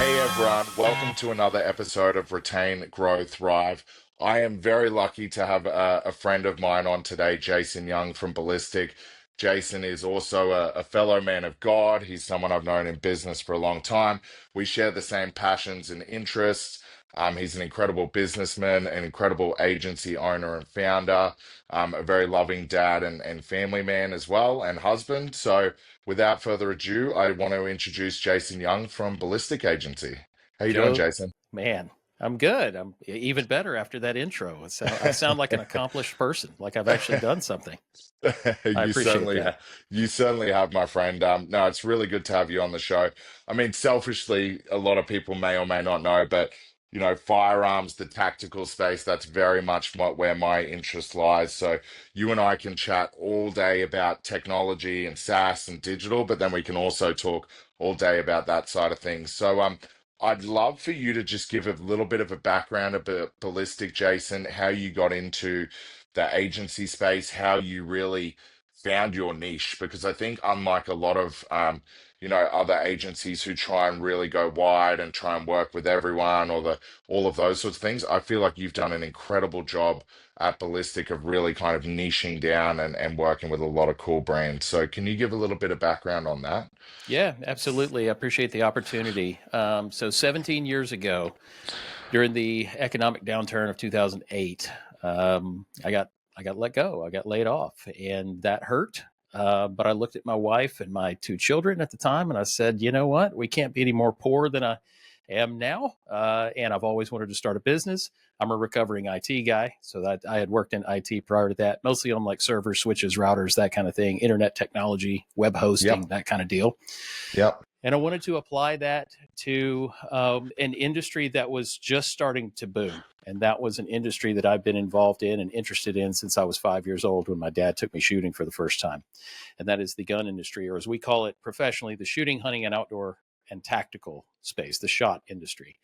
Hey everyone, welcome to another episode of Retain, Grow, Thrive. I am very lucky to have a friend of mine on today, Jason Young from Ballistic. Jason is also a fellow man of God. He's someone I've known in business for a long time. We share the same passions and interests. He's an incredible businessman, an incredible agency owner and founder, a very loving dad and family man as well, and husband. So, without further ado, I want to introduce Jason Young from Ballistic Agency. How you doing, Joe, Jason? man, I'm good. I'm even better after that intro. I sound like an accomplished person, like I've actually done something. I You appreciate certainly that. you certainly have, my friend. No, it's really good to have you on the show. I mean, selfishly, a lot of people may or may not know, but firearms, the tactical space, that's very much where my interest lies. So you and I can chat all day about technology and SaaS and digital, but then we can also talk all day about that side of things. So I'd love for you to just give a little bit of a background about Ballistic, Jason, how you got into the agency space, how you really found your niche. Because I think, unlike a lot of other agencies who try and really go wide and try and work with everyone or the all of those sorts of things, I feel like you've done an incredible job at Ballistic of really kind of niching down and working with a lot of cool brands. So can you give a little bit of background on that? Yeah, absolutely. I appreciate the opportunity. So 17 years ago, during the economic downturn of 2008, I got let go. I got laid off, and that hurt. But I looked at my wife and my two children at the time, and I said, you know what? We can't be any more poor than I am now. And I've always wanted to start a business. I'm a recovering IT guy, so that I had worked in IT prior to that, mostly on like servers, switches, routers, that kind of thing, internet technology, web hosting, Yep. that kind of deal. Yep. And I wanted to apply that to an industry that was just starting to boom. And that was an industry that I've been involved in and interested in since I was 5 years old when my dad took me shooting for the first time. And that is the gun industry, or as we call it professionally, the shooting, hunting, and outdoor and tactical space, the shot industry.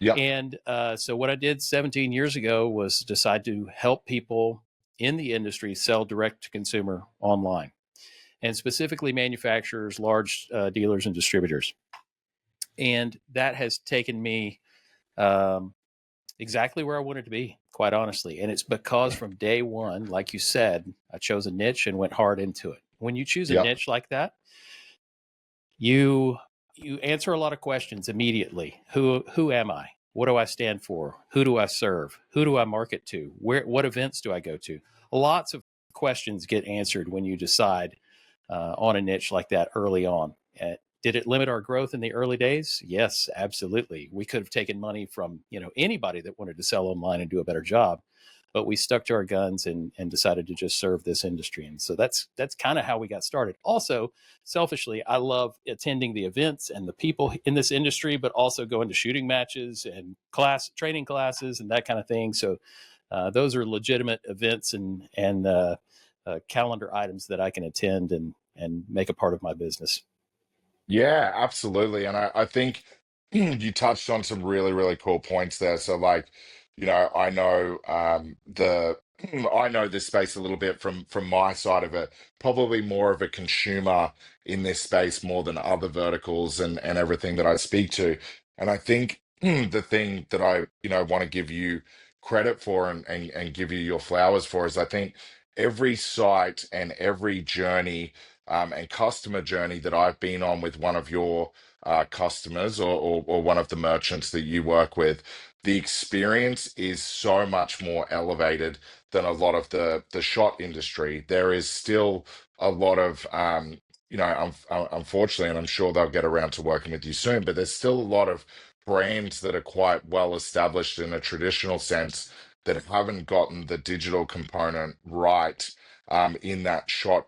Yep. And so what I did 17 years ago was decide to help people in the industry sell direct to consumer online, and specifically manufacturers, large dealers, and distributors. And that has taken me um, exactly where I wanted to be, quite honestly. And it's because from day one, like you said, I chose a niche and went hard into it. When you choose a Yep. niche like that, you you answer a lot of questions immediately. Who am I? What do I stand for? Who do I serve? Who do I market to? What events do I go to? Lots of questions get answered when you decide on a niche like that early on. Did it limit our growth in the early days? Yes, absolutely. We could have taken money from anybody that wanted to sell online and do a better job, but we stuck to our guns and decided to just serve this industry. And so that's kind of how we got started. Also, selfishly, I love attending the events and the people in this industry, but also going to shooting matches and training classes and that kind of thing. So those are legitimate events and calendar items that I can attend and make a part of my business. Yeah, absolutely. And I think you touched on some really, really cool points there. So like, I know I know this space a little bit from my side of it, probably more of a consumer in this space more than other verticals and everything that I speak to. And I think the thing that I, want to give you credit for and give you your flowers for is I think every site and every journey and customer journey that I've been on with one of your customers or one of the merchants that you work with, the experience is so much more elevated than a lot of the shot industry. There is still a lot of unfortunately, and I'm sure they'll get around to working with you soon, but there's still a lot of brands that are quite well established in a traditional sense that haven't gotten the digital component right in that shot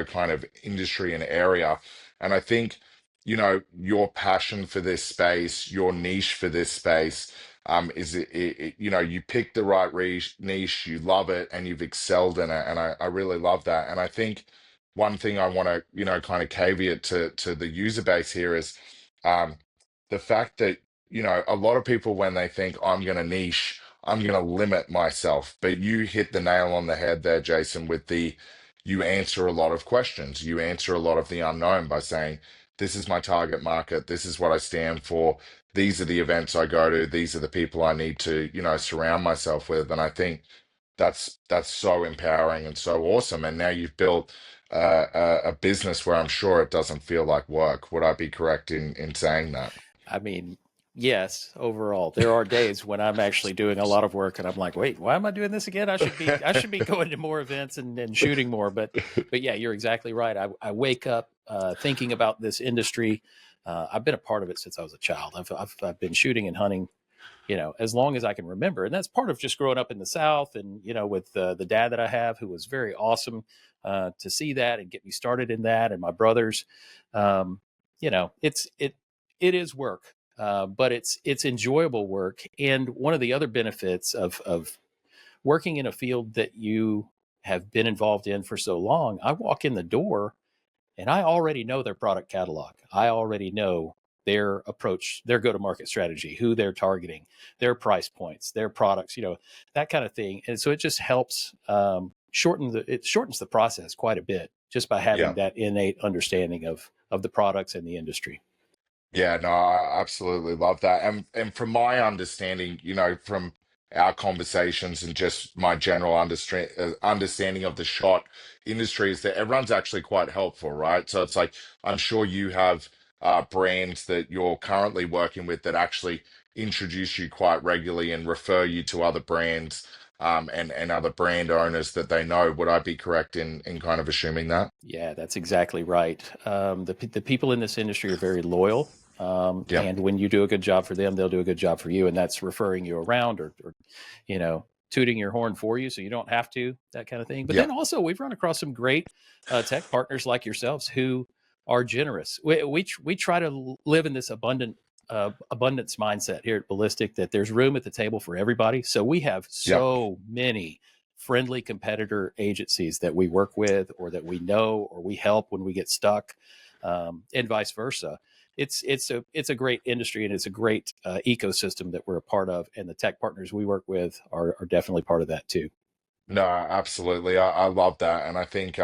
kind of industry and area. And I think, your passion for this space, your niche for this space, you picked the right niche, you love it, and you've excelled in it. And I really love that. And I think one thing I want to, kind of caveat to the user base here is um, the fact that, a lot of people, when they think I'm going to niche, I'm going to limit myself. But you hit the nail on the head there, Jason, with you answer a lot of questions. You answer a lot of the unknown by saying, this is my target market. This is what I stand for. these are the events I go to, these are the people I need to, surround myself with. And I think that's so empowering and so awesome. And now you've built a business where I'm sure it doesn't feel like work. Would I be correct in saying that? I mean, yes, overall, there are days when I'm actually doing a lot of work and I'm like, wait, why am I doing this again? I should be going to more events and shooting more. But yeah, you're exactly right. I wake up thinking about this industry. I've been a part of it since I was a child. I've been shooting and hunting, as long as I can remember. And that's part of just growing up in the South and, with the dad that I have, who was very awesome to see that and get me started in that. And my brothers, um, it is work, but it's enjoyable work. And one of the other benefits of working in a field that you have been involved in for so long, I walk in the door and I already know their product catalog. I already know their approach, their go-to-market strategy, who they're targeting, their price points, their products, that kind of thing. And so it just helps it shortens the process quite a bit just by having Yeah. that innate understanding of the products and the industry. Yeah, no, I absolutely love that. And from my understanding, from our conversations and just my general understanding of the shot industry is that everyone's actually quite helpful, right? So it's like I'm sure you have brands that you're currently working with that actually introduce you quite regularly and refer you to other brands and other brand owners that they know. Would I be correct in kind of assuming that? Yeah, that's exactly right. The people in this industry are very loyal. Yeah, And when you do a good job for them, they'll do a good job for you. And that's referring you around or tooting your horn for you so you don't have to, that kind of thing. But yeah, then also, we've run across some great tech partners like yourselves who are generous. We try to live in this abundance mindset here at Ballistic, that there's room at the table for everybody. So we have yeah. so many friendly competitor agencies that we work with or that we know or we help when we get stuck, and vice versa. It's a great industry and it's a great ecosystem that we're a part of, and the tech partners we work with are definitely part of that too. No, absolutely. I love that. And I think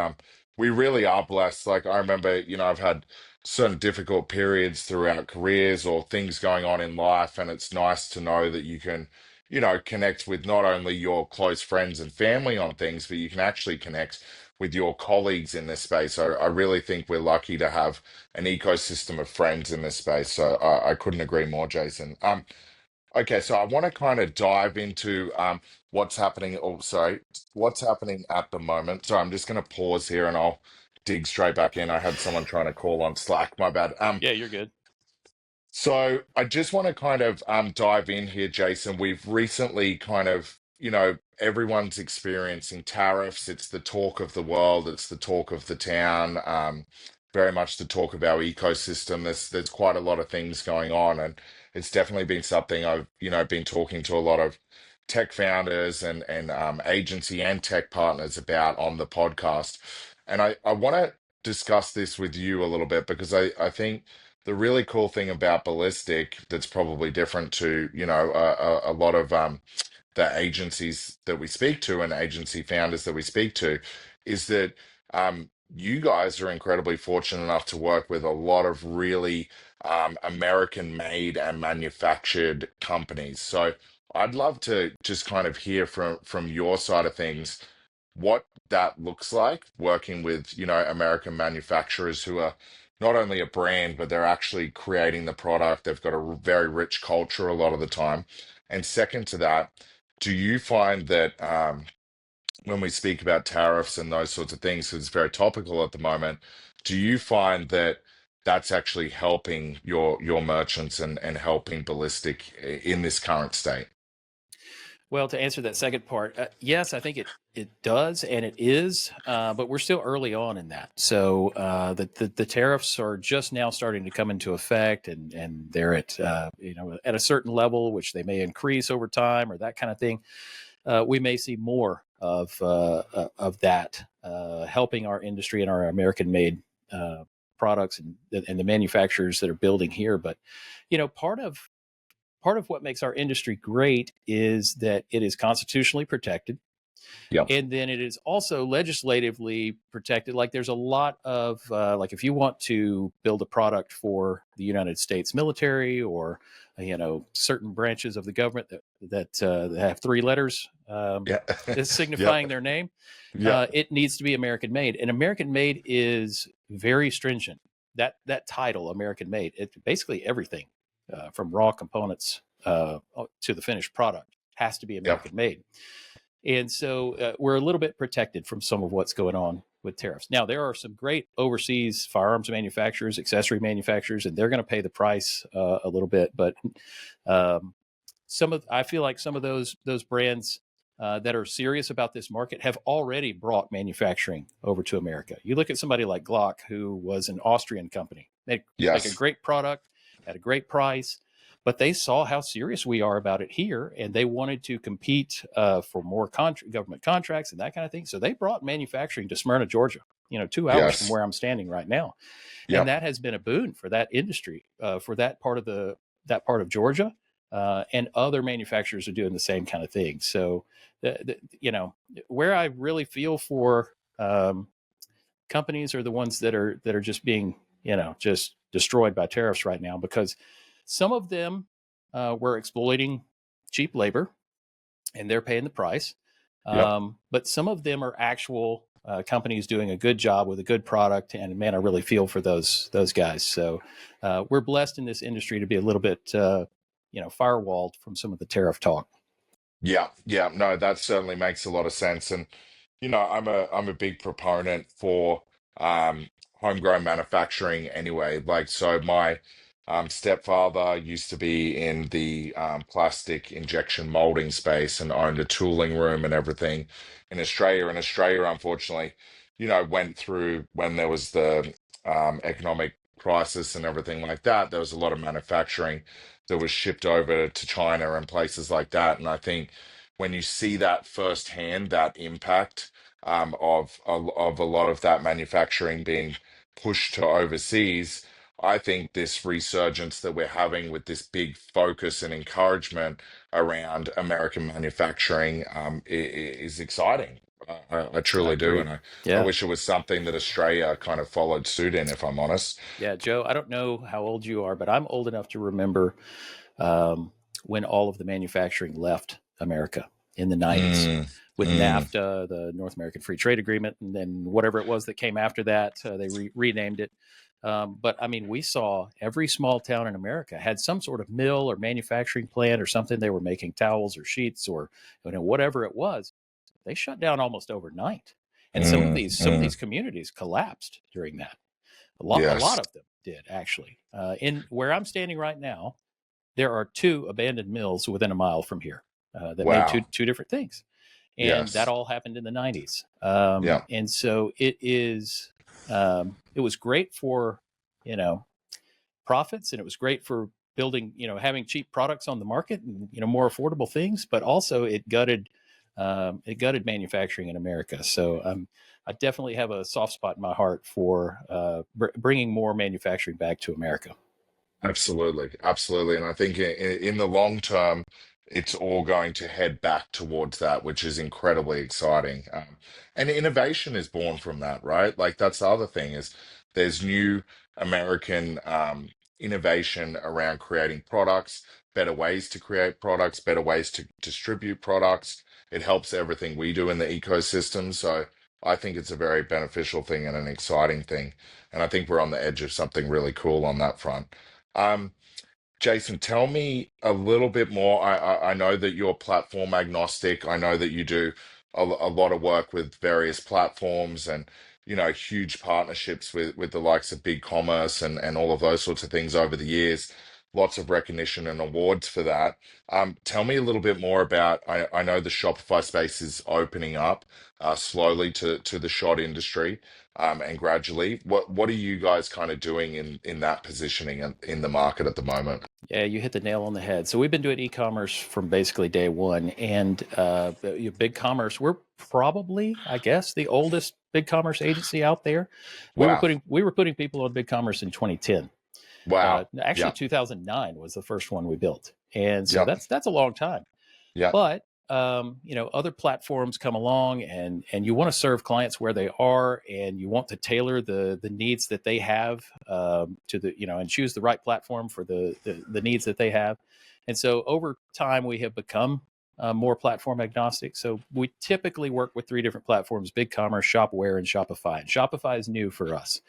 we really are blessed. Like I remember, I've had certain difficult periods throughout careers or things going on in life, and it's nice to know that you can, connect with not only your close friends and family on things, but you can actually connect with your colleagues in this space. I really think we're lucky to have an ecosystem of friends in this space. So I couldn't agree more, Jason. Okay, so I want to kind of dive into what's happening. Oh, sorry, what's happening at the moment. So I'm just going to pause here and I'll dig straight back in. I had someone trying to call on Slack. My bad. Yeah, you're good. So I just want to kind of dive in here, Jason. We've recently kind of, everyone's experiencing tariffs. It's the talk of the world. It's the talk of the town. Very much the talk of our ecosystem. There's quite a lot of things going on, and it's definitely been something I've, been talking to a lot of tech founders and agency and tech partners about on the podcast. And I want to discuss this with you a little bit because I think the really cool thing about Ballistic that's probably different to, a lot of the agencies that we speak to and agency founders that we speak to is that you guys are incredibly fortunate enough to work with a lot of really American made and manufactured companies. So I'd love to just kind of hear from your side of things what that looks like working with, American manufacturers who are not only a brand, but they're actually creating the product. They've got a very rich culture a lot of the time. And second to that, do you find that when we speak about tariffs and those sorts of things, 'cause it's very topical at the moment, do you find that that's actually helping your merchants and helping Ballistic in this current state? Well, to answer that second part, yes, I think it does, and it is, but we're still early on in that. So the tariffs are just now starting to come into effect, and they're at at a certain level, which they may increase over time or that kind of thing. We may see more of that helping our industry and our American-made products and the manufacturers that are building here. But part of what makes our industry great is that it is constitutionally protected. Yep. And then it is also legislatively protected. Like there's a lot of like if you want to build a product for the United States military or certain branches of the government that have three letters Yeah. signifying Yep. their name, Yep. it needs to be American made. And American made is very stringent. That title, American made, it's basically everything from raw components to the finished product has to be Yep. American made. And so we're a little bit protected from some of what's going on with tariffs. Now, there are some great overseas firearms manufacturers, accessory manufacturers, and they're going to pay the price a little bit. But I feel like some of those brands that are serious about this market have already brought manufacturing over to America. You look at somebody like Glock, who was an Austrian company. They make a Yes. great product at a great price, but they saw how serious we are about it here, and they wanted to compete for more government contracts and that kind of thing. So they brought manufacturing to Smyrna, Georgia, 2 hours from Yes. where I'm standing right now. And Yep. that has been a boon for that industry, for that part of Georgia. And other manufacturers are doing the same kind of thing. So, where I really feel for companies are the ones that are just being, just destroyed by tariffs right now, because some of them were exploiting cheap labor and they're paying the price. Yep. But some of them are actual companies doing a good job with a good product. And man, I really feel for those guys. So we're blessed in this industry to be a little bit, firewalled from some of the tariff talk. Yeah, yeah, no, that certainly makes a lot of sense. And I'm a big proponent for um homegrown manufacturing anyway. Like so my stepfather used to be in the plastic injection molding space and owned a tooling room and everything in Australia. And Australia, unfortunately, went through when there was the economic crisis and everything like that, there was a lot of manufacturing that was shipped over to China and places like that. And I think when you see that firsthand, that impact of a lot of that manufacturing being pushed to overseas, I think this resurgence that we're having with this big focus and encouragement around American manufacturing is exciting. I I truly do, agree. and I Yeah. wish it was something that Australia kind of followed suit in, if I'm honest. Yeah. Joe, I don't know how old you are, but I'm old enough to remember when all of the manufacturing left America in the 90s Mm, with mm, NAFTA, the North American Free Trade Agreement, and then whatever it was that came after that, they renamed it. But I mean, we saw every small town in America had some sort of mill or manufacturing plant or something. They were making towels or sheets or whatever it was. They shut down almost overnight, and some of mm. these communities collapsed during that. A lot Yes. of them did actually. In where I'm standing right now, there are 2 abandoned mills within a mile from here that made Wow. two different things, and that Yes. all happened in the 90s. Yeah. And so it was great for you know profits, and it was great for building, having cheap products on the market and more affordable things, but also it gutted manufacturing in America. So I definitely have a soft spot in my heart for bringing more manufacturing back to America. Absolutely, absolutely. And I think in the long term, it's all going to head back towards that, which is incredibly exciting. And innovation is born from that, right? Like that's the other thing is there's new American innovation around creating products, better ways to create products, better ways to distribute products. It helps everything we do in the ecosystem. So I think it's a very beneficial thing and an exciting thing. And I think we're on the edge of something really cool on that front. Um, Jason, tell me a little bit more. I know that you're platform agnostic. I know that you do a lot of work with various platforms and huge partnerships with the likes of big commerce and all of those sorts of things over the years. Lots of recognition and awards for that. Tell me a little bit more about. I know the Shopify space is opening up slowly to the shot industry and gradually. What are you guys kind of doing in that positioning in the market at the moment? Yeah, you hit the nail on the head. So we've been doing e-commerce from basically day one, and big commerce. We're probably, I guess, the oldest big commerce agency out there. We were Wow. putting people on big commerce in 2010. Wow. Actually, Yeah. 2009 was the first one we built, and so Yeah. that's a long time. Yeah. But other platforms come along, and you want to serve clients where they are, and you want to tailor the needs that they have, to the, and choose the right platform for the needs that they have. And so over time, we have become more platform agnostic. So we typically work with three different platforms: BigCommerce, Shopware, and Shopify. And Shopify is new for us.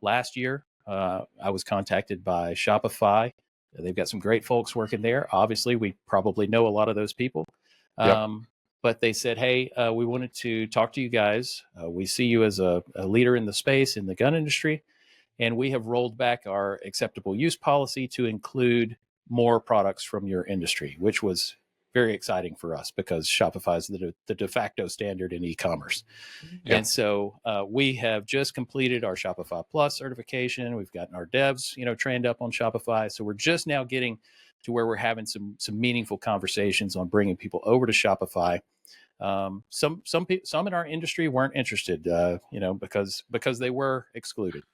Last year, I was contacted by Shopify. They've got some great folks working there. Obviously, we probably know a lot of those people. Yep. But they said, hey, we wanted to talk to you guys. We see you as a leader in the space, in the gun industry, and we have rolled back our acceptable use policy to include more products from your industry, which was very exciting for us because Shopify is the de facto standard in e-commerce. And Yep. so we have just completed our Shopify Plus certification. We've gotten our devs, trained up on Shopify. So we're just now getting to where we're having some meaningful conversations on bringing people over to Shopify. Some in our industry weren't interested, because they were excluded.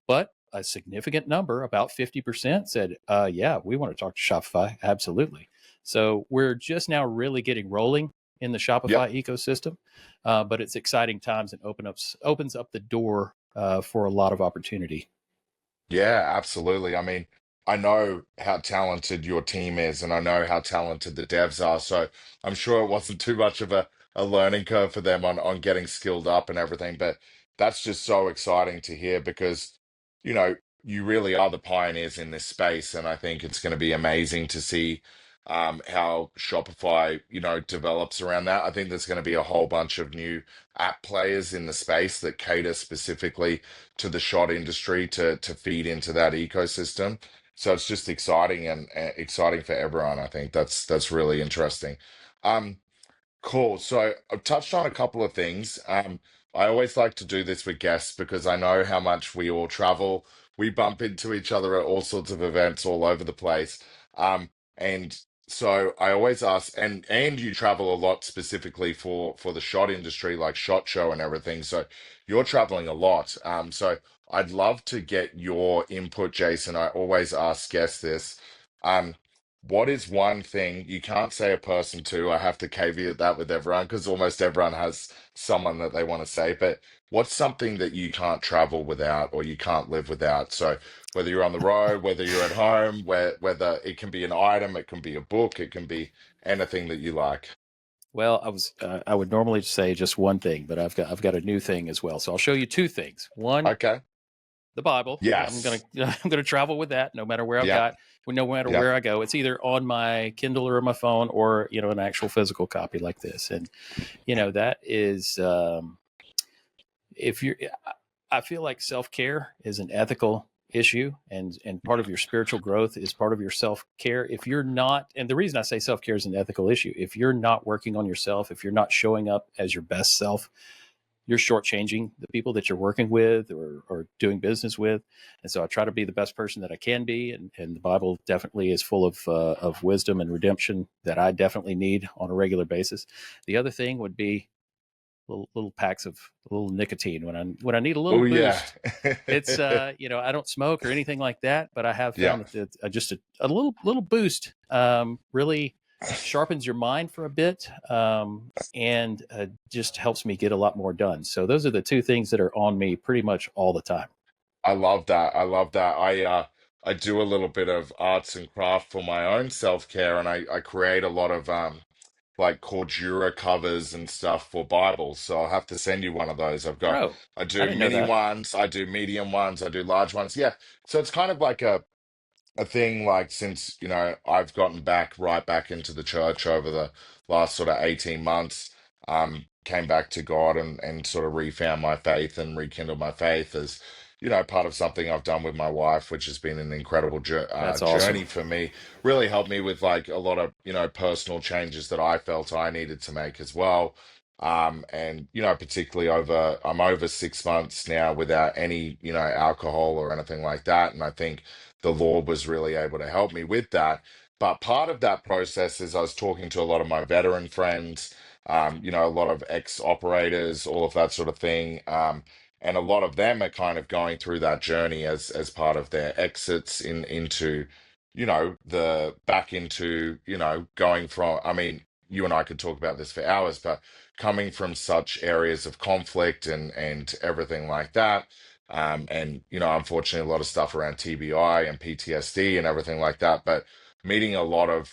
But a significant number, about 50%, said, yeah, we want to talk to Shopify. Absolutely. So we're just now really getting rolling in the Yep. Shopify ecosystem. But it's exciting times and opens up the door for a lot of opportunity. Yeah, absolutely. I mean, I know how talented your team is, and I know how talented the devs are. So I'm sure it wasn't too much of a learning curve for them on getting skilled up and everything. But that's just so exciting to hear because, you know, you really are the pioneers in this space. And I think it's going to be amazing to see how Shopify, develops around that. I think there's going to be a whole bunch of new app players in the space that cater specifically to the shot industry to feed into that ecosystem. So it's just exciting and exciting for everyone. I think that's really interesting. Um, Cool. So I've touched on a couple of things. I always like to do this with guests because I know how much we all travel. We bump into each other at all sorts of events all over the place. And so I always ask, and you travel a lot specifically for the shot industry, like SHOT Show and everything. So you're traveling a lot. So I'd love to get your input, Jason. I always ask guests this. Um, what is one thing you can't say a person to? I have to caveat that with everyone because almost everyone has someone that they want to say. But what's something that you can't travel without or you can't live without? So whether you're on the road, whether you're at home, whether it can be an item, it can be a book, it can be anything that you like. Well, I would normally say just one thing, but I've got a new thing as well. So I'll show you two things. One, Okay. the Bible. I'm gonna Yes. I'm gonna travel with that no matter where Yep. no matter Yep. where I go. It's either on my Kindle or my phone, or an actual physical copy like this. And that is, if you're I feel like self-care is an ethical issue, and part of your spiritual growth is part of your self-care. If you're not, and the reason I say self-care is an ethical issue, if you're not working on yourself, if you're not showing up as your best self, you're shortchanging the people that you're working with or doing business with. And so I try to be the best person that I can be. And the Bible definitely is full of wisdom and redemption that I definitely need on a regular basis. The other thing would be little packs of a little nicotine when I need a little Oh yeah. boost. It's I don't smoke or anything like that, but I have Yeah. found that just a little boost really sharpens your mind for a bit, and just helps me get a lot more done. So those are the two things that are on me pretty much all the time. I love that. I love that. I do a little bit of arts and craft for my own self-care and I create a lot of like Cordura covers and stuff for Bibles. So I'll have to send you one of those. Oh, I I do didn't know mini that. ones, I do medium ones, I do large ones. Yeah. So it's kind of like a thing like since I've gotten right back into the church over the last sort of 18 months, came back to God and sort of refound my faith and rekindled my faith as part of something I've done with my wife, which has been an incredible That's awesome. journey for me. Really helped me with like a lot of personal changes that I felt I needed to make as well. And particularly I'm over 6 months now without any alcohol or anything like that, and I think the Lord was really able to help me with that. But part of that process is I was talking to a lot of my veteran friends, a lot of ex-operators, all of that sort of thing. And a lot of them are kind of going through that journey as part of their exits into, the back into, going from, I mean, you and I could talk about this for hours, but coming from such areas of conflict and everything like that, and unfortunately, a lot of stuff around TBI and PTSD and everything like that, but meeting a lot of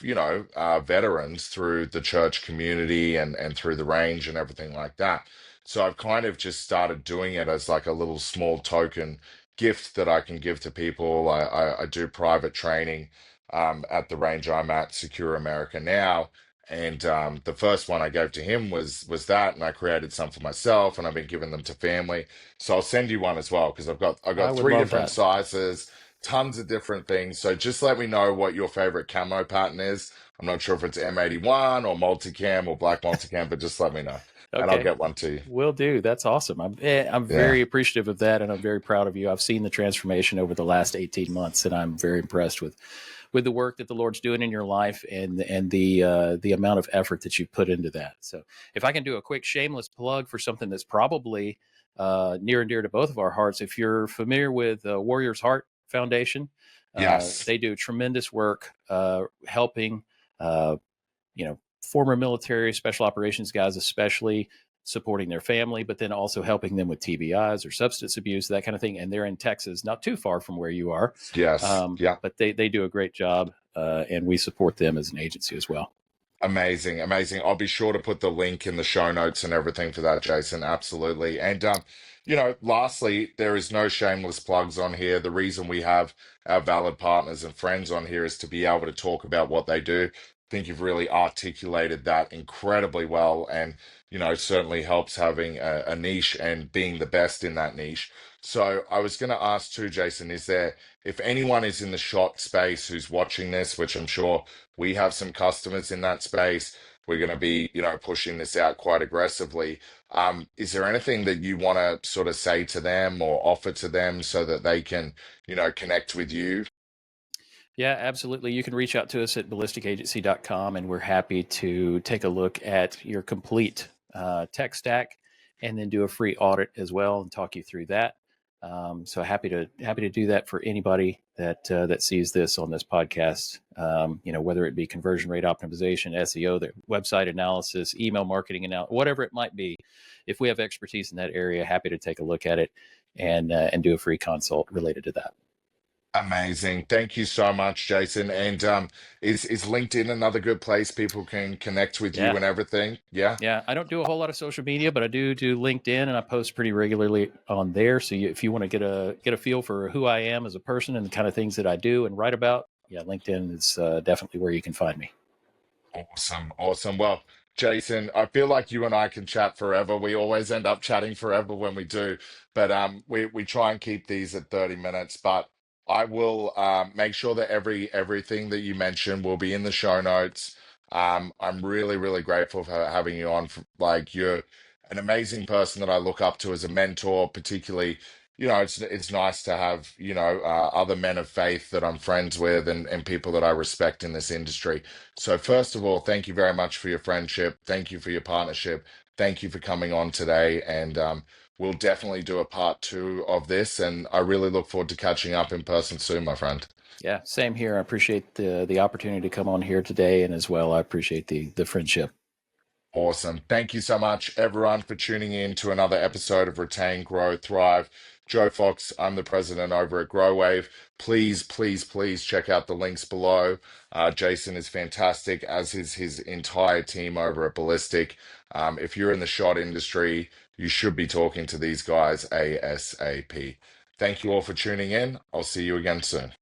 veterans through the church community and through the range and everything like that. So I've kind of just started doing it as like a little small token gift that I can give to people. I do private training at the range I'm at, Secure America Now. And the first one I gave to him was that, and I created some for myself, and I've been giving them to family. So I'll send you one as well because I've I got would three love different that. sizes, tons of different things. So just let me know what your favorite camo pattern is. I'm not sure if it's M81 or multicam or black multicam, but just let me know, and I'll Okay. get one to you. Will do. That's awesome. I'm Yeah. very appreciative of that, and I'm very proud of you. I've seen the transformation over the last 18 months, and I'm very impressed with the work that the Lord's doing in your life and the amount of effort that you put into that. So, if I can do a quick shameless plug for something that's probably near and dear to both of our hearts, if you're familiar with Warrior's Heart Foundation, Yes. they do tremendous work helping. Former military special operations guys, especially supporting their family, but then also helping them with TBIs or substance abuse, that kind of thing. And they're in Texas, not too far from where you are. Yes. Yeah. But they do a great job, and we support them as an agency as well. Amazing, amazing. I'll be sure to put the link in the show notes and everything for that, Jason. Absolutely. And lastly, there is no shameless plugs on here. The reason we have our valid partners and friends on here is to be able to talk about what they do. I think you've really articulated that incredibly well, and certainly helps having a niche and being the best in that niche. So I was going to ask too, Jason, is there, if anyone is in the shot space who's watching this, which I'm sure we have some customers in that space. We're going to be, pushing this out quite aggressively. Is there anything that you want to sort of say to them or offer to them so that they can, connect with you? Yeah, absolutely. You can reach out to us at ballisticagency.com, and we're happy to take a look at your complete tech stack and then do a free audit as well and talk you through that. So happy to do that for anybody that sees this on this podcast. Whether it be conversion rate optimization, SEO, the website analysis, email marketing analysis, whatever it might be. If we have expertise in that area, happy to take a look at it and do a free consult related to that. Amazing. Thank you so much, Jason. And is LinkedIn another good place people can connect with you Yeah. and everything? Yeah. Yeah, I don't do a whole lot of social media, but I do LinkedIn, and I post pretty regularly on there. So if you want to get a feel for who I am as a person and the kind of things that I do and write about, yeah, LinkedIn is definitely where you can find me. Awesome, awesome. Well, Jason, I feel like you and I can chat forever. We always end up chatting forever when we do, but we try and keep these at 30 minutes. But I will make sure that everything that you mentioned will be in the show notes. I'm really, really grateful for having you on. Like, you're an amazing person that I look up to as a mentor, particularly. It's nice to have, other men of faith that I'm friends with and people that I respect in this industry. So, first of all, thank you very much for your friendship. Thank you for your partnership. Thank you for coming on today. And we'll definitely do a part two of this. And I really look forward to catching up in person soon, my friend. Yeah, same here. I appreciate the opportunity to come on here today, and as well, I appreciate the friendship. Awesome. Thank you so much, everyone, for tuning in to another episode of Retain, Grow, Thrive. Joe Fox, I'm the president over at Growave. Please, please, please check out the links below. Jason is fantastic, as is his entire team over at Ballistic. If you're in the shot industry, you should be talking to these guys ASAP. Thank you all for tuning in. I'll see you again soon.